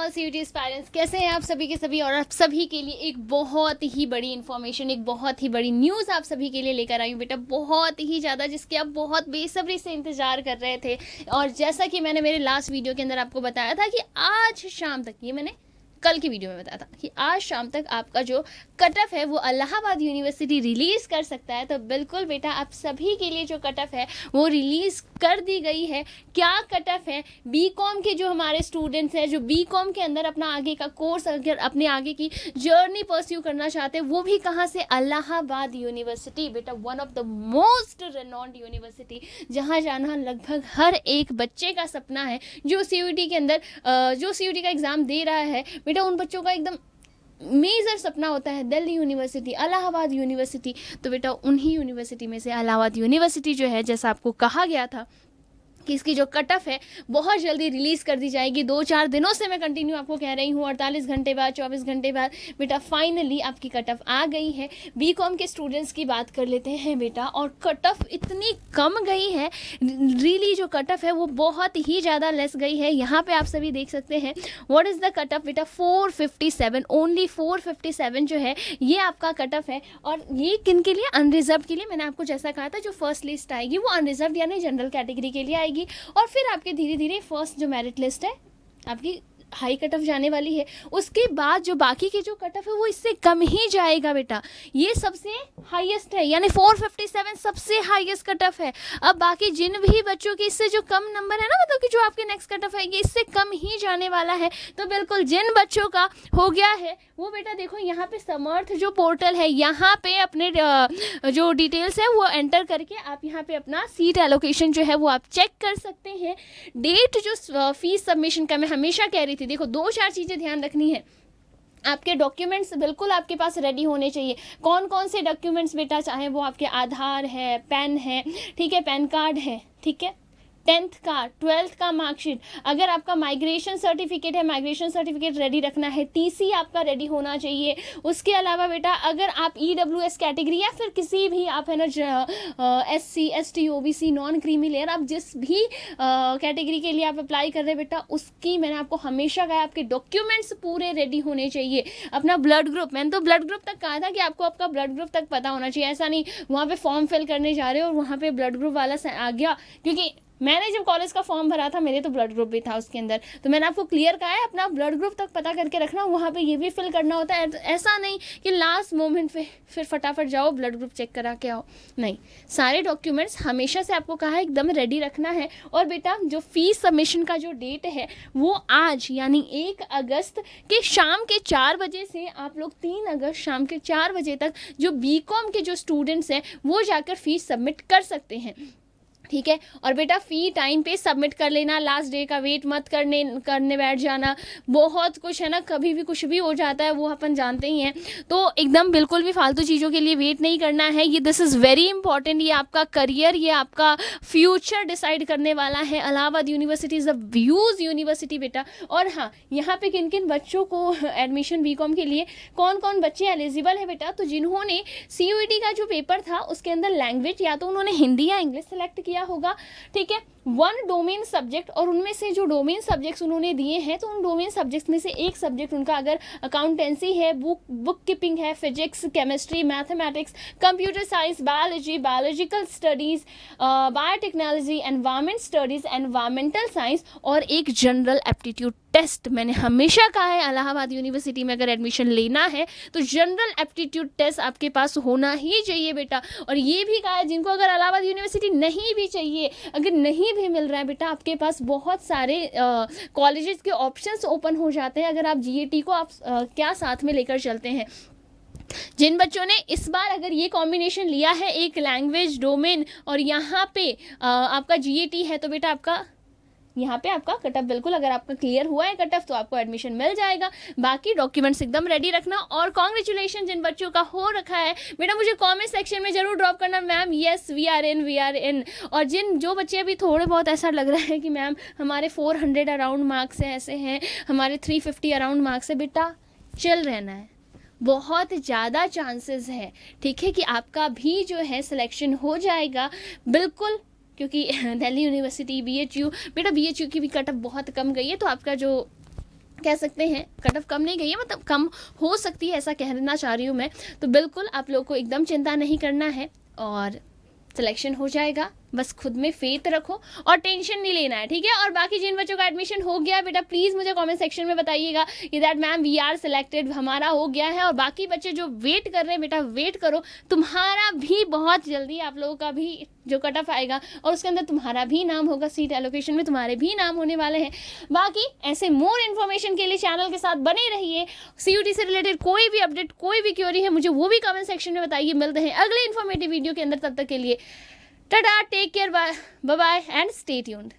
All CUT aspirants, कैसे हैं आप सभी के सभी। और आप सभी के लिए एक बहुत ही बड़ी इन्फॉर्मेशन, एक बहुत ही बड़ी न्यूज़ आप सभी के लिए लेकर आई हूँ बेटा, बहुत ही ज़्यादा, जिसके आप बहुत बेसब्री से इंतज़ार कर रहे थे। और जैसा कि मैंने मेरे लास्ट वीडियो के अंदर आपको बताया था कि आज शाम तक, ये मैंने कल की वीडियो में बताया था कि आज शाम तक आपका जो कट ऑफ है वो इलाहाबाद यूनिवर्सिटी रिलीज़ कर सकता है। तो बिल्कुल बेटा, आप सभी के लिए जो कट ऑफ है वो रिलीज़ कर दी गई है। क्या कट ऑफ है? बीकॉम के जो हमारे स्टूडेंट्स हैं, जो बीकॉम के अंदर अपना आगे का कोर्स, अगर अपने आगे की जर्नी परस्यू करना चाहते हैं, वो भी कहाँ से? इलाहाबाद यूनिवर्सिटी बेटा, one of the most renowned university, जहाँ जाना लगभग हर एक बच्चे का सपना है जो सीयूटी के अंदर जो सीयूटी का एग्ज़ाम दे रहा है बेटा, उन बच्चों का एकदम मेजर सपना होता है दिल्ली यूनिवर्सिटी, इलाहाबाद यूनिवर्सिटी। तो बेटा उन्हीं यूनिवर्सिटी में से इलाहाबाद यूनिवर्सिटी जो है, जैसा आपको कहा गया था कि इसकी जो कट ऑफ है बहुत जल्दी रिलीज़ कर दी जाएगी। 2-4 दिनों से मैं कंटिन्यू आपको कह रही हूँ, 48 घंटे बाद, 24 घंटे बाद बेटा फाइनली आपकी कट ऑफ आ गई है। बीकॉम के स्टूडेंट्स की बात कर लेते हैं बेटा, और कट ऑफ इतनी कम गई है, रियली जो कट ऑफ है वो बहुत ही ज़्यादा लेस गई है। यहाँ पे आप सभी देख सकते हैं what is the cut off बेटा, 457, ओनली 457 जो है ये आपका कट ऑफ है। और ये किन के लिए? अनरिजर्व के लिए। मैंने आपको जैसा कहा था, जो फर्स्ट लिस्ट आएगी वो अनरिजर्व यानी जनरल कैटेगरी के लिए आएगी, और फिर आपके धीरे धीरे फर्स्ट जो मेरिट लिस्ट है आपकी हाई कट ऑफ जाने वाली है। उसके बाद जो बाकी के जो कट ऑफ है वो इससे कम ही जाएगा बेटा। ये सबसे हाईएस्ट है, यानी 457 सबसे हाईएस्ट कट ऑफ है। अब बाकी जिन भी बच्चों के इससे जो कम नंबर है ना, मतलब कि जो आपके नेक्स्ट कट ऑफ है ये इससे कम ही जाने वाला है। तो बिल्कुल जिन बच्चों का हो गया है वो बेटा देखो, यहाँ पे समर्थ जो पोर्टल है, यहाँ पे अपने जो डिटेल्स है वो एंटर करके आप यहाँ पे अपना सीट एलोकेशन जो है वो आप चेक कर सकते हैं। डेट जो फीस सबमिशन का मैं हमेशा कह रही थी, देखो 2-4 चीज़ें ध्यान रखनी है। आपके डॉक्यूमेंट्स बिल्कुल आपके पास रेडी होने चाहिए। कौन कौन से डॉक्यूमेंट्स बेटा? चाहे वो आपके आधार है, पैन है, ठीक है, पैन कार्ड है, ठीक है, 10th का, 12th का मार्कशीट, अगर आपका माइग्रेशन सर्टिफिकेट है, माइग्रेशन सर्टिफिकेट रेडी रखना है, टीसी आपका रेडी होना चाहिए। उसके अलावा बेटा अगर आप ईडब्ल्यूएस कैटेगरी या फिर किसी भी आप है ना SC, ST, OBC, non creamy layer, आप जिस भी कैटेगरी के लिए आप अप्लाई कर रहे हैं बेटा, उसकी मैंने आपको हमेशा कहा आपके डॉक्यूमेंट्स पूरे रेडी होने चाहिए। अपना ब्लड ग्रुप, मैंने तो ब्लड ग्रुप तक कहा था कि आपको आपका ब्लड ग्रुप तक पता होना चाहिए। ऐसा नहीं वहाँ पे फॉर्म फिल करने जा रहे हो और वहाँ पे ब्लड ग्रुप वाला आ गया, क्योंकि मैंने जब कॉलेज का फॉर्म भरा था मेरे तो ब्लड ग्रुप भी था उसके अंदर। तो मैंने आपको क्लियर कहा है अपना ब्लड ग्रुप तक पता करके रखना, वहाँ पे ये भी फिल करना होता है। ऐसा नहीं कि लास्ट मोमेंट पे फिर फटाफट जाओ ब्लड ग्रुप चेक करा के आओ, नहीं, सारे डॉक्यूमेंट्स हमेशा से आपको कहा है एकदम रेडी रखना है। और बेटा जो फीस सबमिशन का जो डेट है वो आज यानी 1 अगस्त के शाम के 4 बजे से आप लोग 3 अगस्त शाम के 4 बजे तक जो बीकॉम के जो स्टूडेंट्स हैं वो जाकर फीस सबमिट कर सकते हैं, ठीक है। और बेटा फ़ी टाइम पे सबमिट कर लेना, लास्ट डे का वेट मत करने बैठ जाना। बहुत कुछ है ना, कभी भी कुछ भी हो जाता है, वो अपन जानते ही हैं। तो एकदम बिल्कुल भी फालतू चीज़ों के लिए वेट नहीं करना है। ये दिस इज़ वेरी इंपॉर्टेंट, ये आपका करियर, ये आपका फ्यूचर डिसाइड करने वाला है। Allahabad university is a views university बेटा। और हाँ, यहाँ पे किन किन बच्चों को एडमिशन बीकॉम के लिए कौन कौन बच्चे एलिजिबल है बेटा, तो जिन्होंने सीयूईटी का जो पेपर था उसके अंदर लैंग्वेज या तो उन्होंने हिंदी या इंग्लिश सेलेक्ट किया होगा, ठीक है, 1 डोमेन सब्जेक्ट, और उनमें से जो डोमेन सब्जेक्ट्स उन्होंने दिए हैं तो उन डोमेन सब्जेक्ट्स में से एक सब्जेक्ट उनका अगर अकाउंटेंसी है, बुक कीपिंग है, physics, chemistry, mathematics, computer science, biology, biological studies, biotechnology, environment studies, environmental science, और एक जनरल एप्टीट्यूड टेस्ट। मैंने हमेशा कहा है इलाहाबाद यूनिवर्सिटी में अगर एडमिशन लेना है तो जनरल एप्टीट्यूड टेस्ट आपके पास होना ही चाहिए बेटा। और ये भी कहा है जिनको अगर इलाहाबाद यूनिवर्सिटी नहीं भी चाहिए, अगर नहीं भी मिल रहा है बेटा, आपके पास बहुत सारे कॉलेजेस के ऑप्शंस ओपन हो जाते हैं अगर आप जीएटी को आप क्या साथ में लेकर चलते हैं। जिन बच्चों ने इस बार अगर ये कॉम्बिनेशन लिया है, एक लैंग्वेज, डोमेन और यहाँ पे आपका जीएटी है, तो बेटा आपका यहाँ पे आपका कट ऑफ बिल्कुल, अगर आपका क्लियर हुआ है कट ऑफ तो आपको एडमिशन मिल जाएगा। बाकी डॉक्यूमेंट्स एकदम रेडी रखना। और कॉन्ग्रेचुलेशन जिन बच्चों का हो रखा है बेटा, मुझे कमेंट सेक्शन में जरूर ड्रॉप करना, ma'am yes we are in. और जो बच्चे अभी थोड़े बहुत ऐसा लग रहा है कि मैम हमारे 400 अराउंड मार्क्स हैं, ऐसे हैं, हमारे 350 अराउंड मार्क्स है, बेटा चिल रहना है, बहुत ज़्यादा चांसेस है, ठीक है, कि आपका भी जो है सिलेक्शन हो जाएगा बिल्कुल। क्योंकि दिल्ली यूनिवर्सिटी, बीएचयू बेटा, बीएचयू की भी कट ऑफ बहुत कम गई है, तो आपका जो कह सकते हैं कट ऑफ कम नहीं गई है, मतलब कम हो सकती है, ऐसा कहना चाह रही हूँ मैं। तो बिल्कुल आप लोग को एकदम चिंता नहीं करना है और सिलेक्शन हो जाएगा, बस खुद में फेथ रखो और टेंशन नहीं लेना है, ठीक है। और बाकी जिन बच्चों का एडमिशन हो गया बेटा, प्लीज़ मुझे कमेंट सेक्शन में बताइएगा कि that ma'am we are selected, हमारा हो गया है। और बाकी बच्चे जो वेट कर रहे हैं बेटा, वेट करो, तुम्हारा भी बहुत जल्दी, आप लोगों का भी जो कट ऑफ आएगा और उसके अंदर तुम्हारा भी नाम होगा, सीट एलोकेशन में तुम्हारे भी नाम होने वाले हैं। बाकी ऐसे मोर इन्फॉर्मेशन के लिए चैनल के साथ बने रहिए। CUT से रिलेटेड कोई भी अपडेट, कोई भी क्वेरी है, मुझे वो भी कमेंट सेक्शन में बताइए। मिलते हैं अगले इन्फॉर्मेटिव वीडियो के अंदर, तब तक के लिए tata, take care, bye bye and stay tuned.